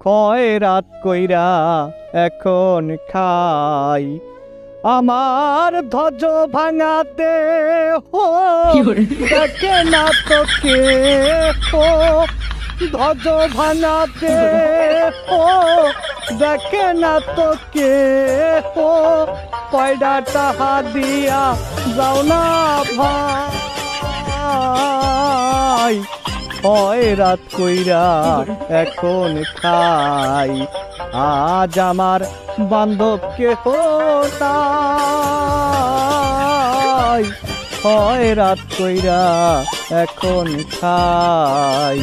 খয়রাত কইরা এখন খাই। আমার ধ্বজ ভাঙাতে হো দেখে না তোকে, ও ধ্বজ ভাঙাতে হো দেখে না তোকে, ও কয়ডা টাহা দিয়া যাও না ভাই। খয়রাত কইরা এখন খাই। আজ আমার বান্ধব কেহ নাই, খয়রাত কইরা এখন খাই।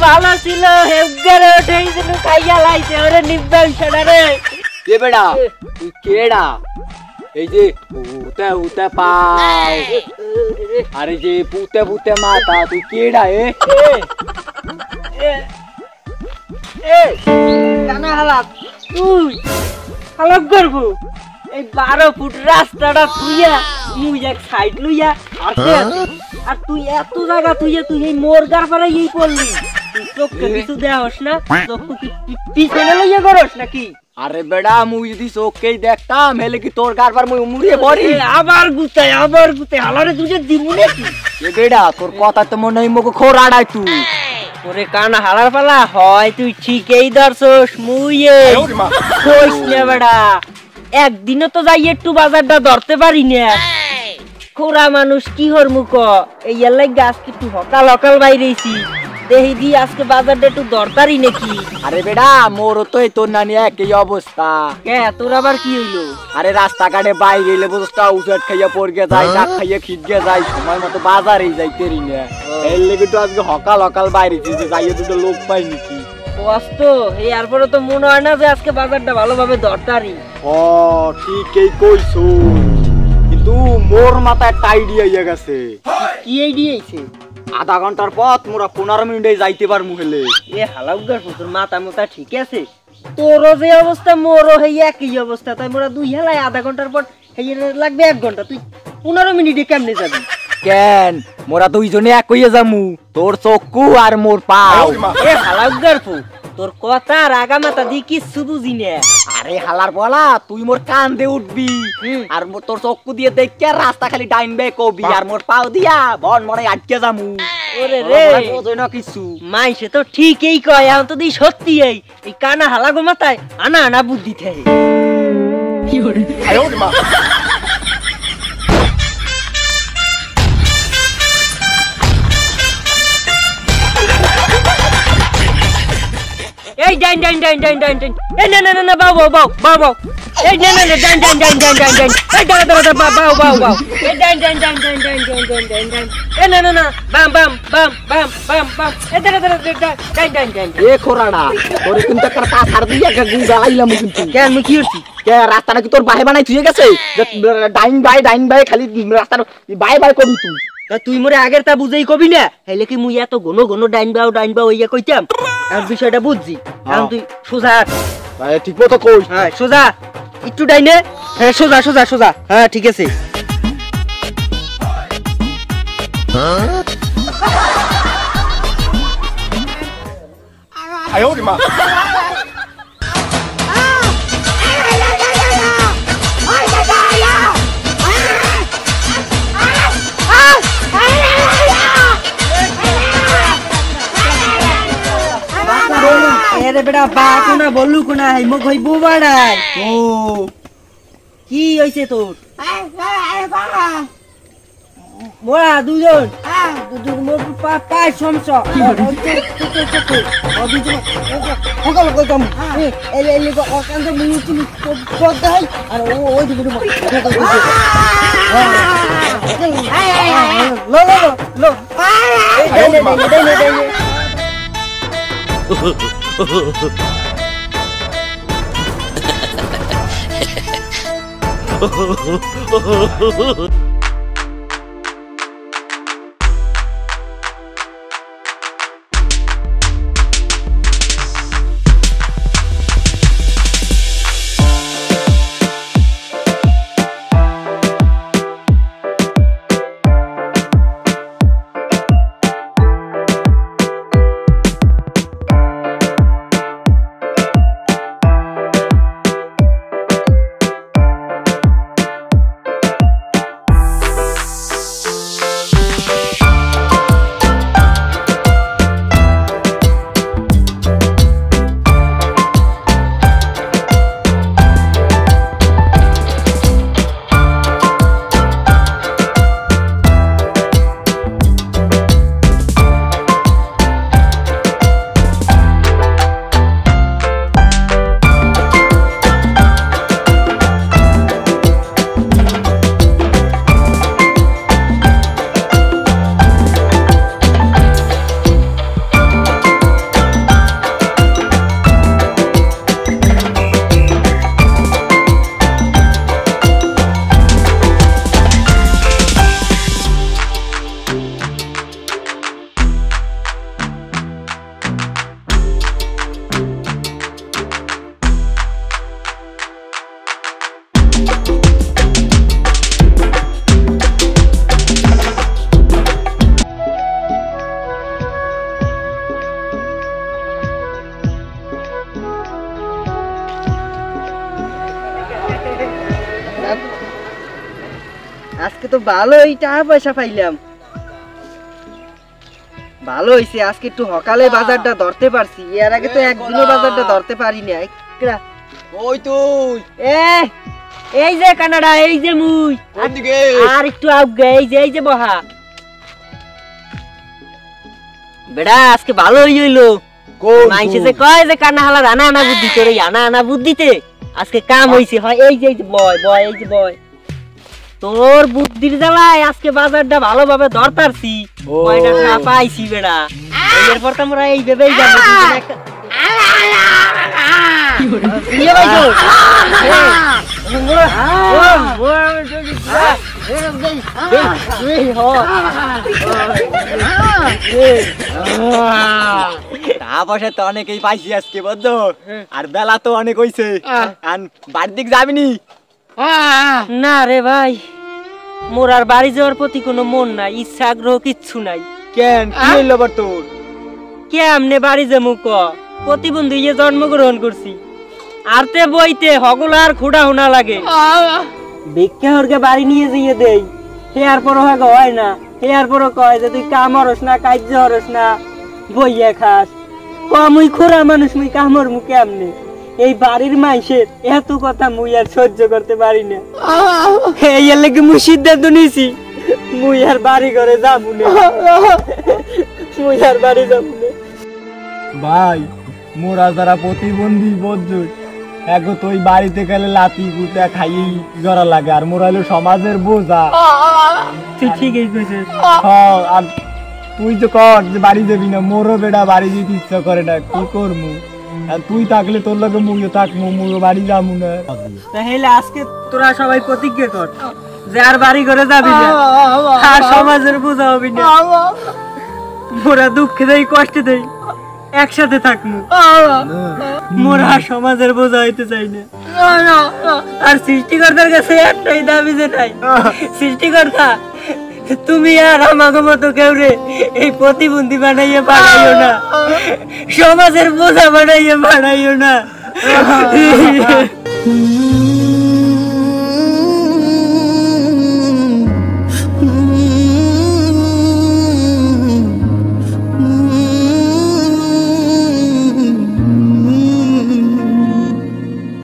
ভালো ছিল খাইয়া লাইছে ওরে নিব্বাংশটা রে। বেড়া তুই কেডা? এই যে উতে উতে পাও আরে যে পুতে পুতে মাথা, তুই কেডা? কানা হালাক তুই হালাক করবো এই 12 ফুট রাস্তাটা তুইয়া মুই এক সাইড লইয়া আর তুই এত জায়গা তুই এই মোর গার পারে এই পড়লি। তুই চোখকে কিছু দেওস না, চোখ পিছনে লইয়া করস নাকি? আরে বেড়া মুই যদি চোখকেই দেখতাম হেলে কি তোর গার পার মুই মুড়িয়ে পড়ি? আবার গুতাই হালারে তুই দিমু নাকি? এ বেড়া তোর কথা তো মনে হয় মুখ খোরাড়াই তুই। ওরে কানা হালার পালা হয় তুই ঠিকই ধরছস। মুই কইস না বেড়া, একদিনও তো যাই একটু বাজারটা ধরতে পারি না। খোরা মানুষ কি হর মুখ এই এলাই গাছ একটু হকাল হকাল বাইরেছি দেহি দি আজকে বাজারটা একটু দরকারই নাকি? আরে বেড়া মোরও তো এই তোর নানি একই অবস্থা। কে তোর আবার কি হইলো? আরে রাস্তাঘাটে বাইরে গেলে বুঝটা উচট খাইয়া পড়গে যায়, ডাক খাইয়া খিটগে যায়, সময় মতো বাজারেই যাইতে রি না। এর লেগে তো আজকে হকাল হকাল বাইরেছি যে যাইয়ে দুটো লোক পাই নাকি। কষ্ট এই এরপরে তো মনে হয় না যে আজকে বাজারটা ভালোভাবে দরকারই। ও ঠিকই কইছো, কিন্তু মোর মাথায় একটা আইডিয়া ইয়ে গেছে। কি আইডিয়া আইছে? আধা ঘন্টার পথ মোরা 15 মিনিটে যাইতে পার মুহেলে। এ হালাউগার তোর মাথা মোটা ঠিক আছে, তোরও যে অবস্থা মোরও এই একই অবস্থা, তাই মোরা দুই হেলায় আধা ঘন্টার পর এই লাগবে 1 ঘন্টা, তুই 15 মিনিটে কেমনে যাবি? কেন মোরা দুইজনে এক হইয়া যামু, তোর চক্ষু আর মোর পাও। এ হালাউগার তোর কথা আর আগা মাথা দিয়ে কিচ্ছু বুঝি না। আরে হালার বলা তুই মোর কান দিয়ে উঠবি আর মোর তোর চক্ষু দিয়ে দেখে রাস্তা খালি ডাইন বে কবি আর মোর পাও দিয়া বন মনে আটকে যামু। ওরে রে বোঝে না কিছু। মাইসে তো ঠিকই কয়, এখন তো দিই সত্যি এই কানা হালাগো মাথায় আনা আনা বুদ্ধি থাকে। এই ডাইন ডাইন ডাইন ডাইন ডাইন ডাইন এই না না না বাউ বাউ বাউ বাউ বাউ এই না না না ডাইন ডাইন ডাইন ডাইন ডাইন ডাইন এই দাঁড়া দাঁড়া বাউ বাউ বাউ এই ডাইন ডাইন ডাইন ডাইন ডাইন ডাইন ডাইন ডাইন ডাইন এই না না না বাম বাম বাম বাম বাম বাম এই দাঁড়া দাঁড়া ডাইন ডাইন ডাইন এ খোরাড়া তোর কিন্তু একটা পা ছাড় দিয়া গুগা আইলাম কিন্তু। কেন মুই কি হইছি? কে রাস্তাটা কি তোর বাহে বানাই থুয়ে গেছে? ডাইন বাই খালি রাস্তার বাই বাই করবি তুই। তুই মোরে আগের তা বুঝেই কবি না, হেলে কি মুই এত ঘন ঘন ডাইন বাউ ইয়া কইতাম? আর বিষয়টা বুঝছি, এখন তুই সোজা ঠিক মতো কই। হ্যাঁ সোজা একটু ডাইনে, হ্যাঁ সোজা সোজা সোজা, হ্যাঁ ঠিক আছে। আরে বেটা বা কোনা বললু কোনা হাই মগ হই বুবাড়াই। ও কি হইছে তোর? মোরা দুজন মোর পায় সমস্যা কি হল? ওকাল কইতাম এলে এলে অকান্ত মিনিটি পড়দাই আর ওই দিকে লো লো লো আজকে তো ভালোই টাকা পয়সা পাইলাম, ভালো হইছে। আজকে একটু সকালে বাজারটা ধরতে পারছি, এর আগে তো একদিনও বাজারটা ধরতে পারি না। ওই তুই এই যে কানাডা, এই যে মুই, আর একটু আগে এই যে বহা বেড়া। আজকে ভালোই হইলো। মাইছে যে কয় যে কানা হালা আনা আনা বুদ্ধি করে, আনা আনা বুদ্ধিতে আজকে কাম হইছে। হয় এই যে বয় বয়, এই যে বয়, তোর বুদ্ধির জ্বালায় আজকে বাজারটা ভালোভাবে ধরতারছি, কয়টা টাকা পাইছি বেড়া। এরপর তো আমরা এই ভেবেই যাবো টাকা পয়সা তো অনেকেই পাইছি আজকে, বুঝছো? আর বেলা তো অনেক হইছে, আর বাড়ির দিক যাবিনি? না রে ভাই, মোর আর বাড়ি যাওয়ার প্রতি কোনো মন নাই, ইচ্ছা আগ্রহ কিচ্ছু নাই। কেন, কি হইলো আবার তোর? কেমনে বাড়ি যাবো ক? প্রতিবন্ধী ইয়ে জন্মগ্রহণ করছি, আর তে বইতে হগল আর খুঁড়া হুনা লাগে। ভিক্ষা হরকে বাড়ি নিয়ে যেয়ে দেই, হে আর পর হয় না, হে আর পর কয় যে তুই কাম হরস না, কাজ হরস না, বইয়া খাস। মুই খোরা মানুষ, মুই কামর মুখে আমনে। এই বাড়ির মাইসের এত কথা মুই আর সহ্য করতে পারি না। এই লাগে মুই সিদ্ধান্ত নিয়েছি, মুই আর বাড়ি ঘরে যাবো না, মুই আর বাড়ি যাবো না। ভাই, মোরা যারা প্রতিবন্ধী বজ্জুর, এখন তুই বাড়িতে গেলে লাতি গুটা খাইয়ে জরা লাগে, আর মোরা হলো সমাজের বোঝা। তুই ঠিকই কইছিস। আর তুই তো কর যে বাড়ি যাবি না, মোরও বেটা বাড়ি যেতে ইচ্ছা করে না, কি করবো? আর তুই থাকলে তোর লগে মুইও থাকবো, মুইও বাড়ি যাবো না। তাহলে আজকে তোরা সবাই প্রতিজ্ঞা কর যে আর বাড়ি ঘরে যাবি না, আর সমাজের বোঝা হবি না। মোরা দুঃখে দেই, কষ্টে দেই, একসাথে থাকবো। মোরা সমাজের বোঝা হইতে চাই না। আর সৃষ্টিকর্তার কাছে একটাই দাবি যে নাই, সৃষ্টিকর্তা তুমি আর আমাকে মতো কেউ রে এই প্রতিবন্ধী বানাইয়া বানাইও না, সমাজের বোঝা বানাইয়া বানাইও না।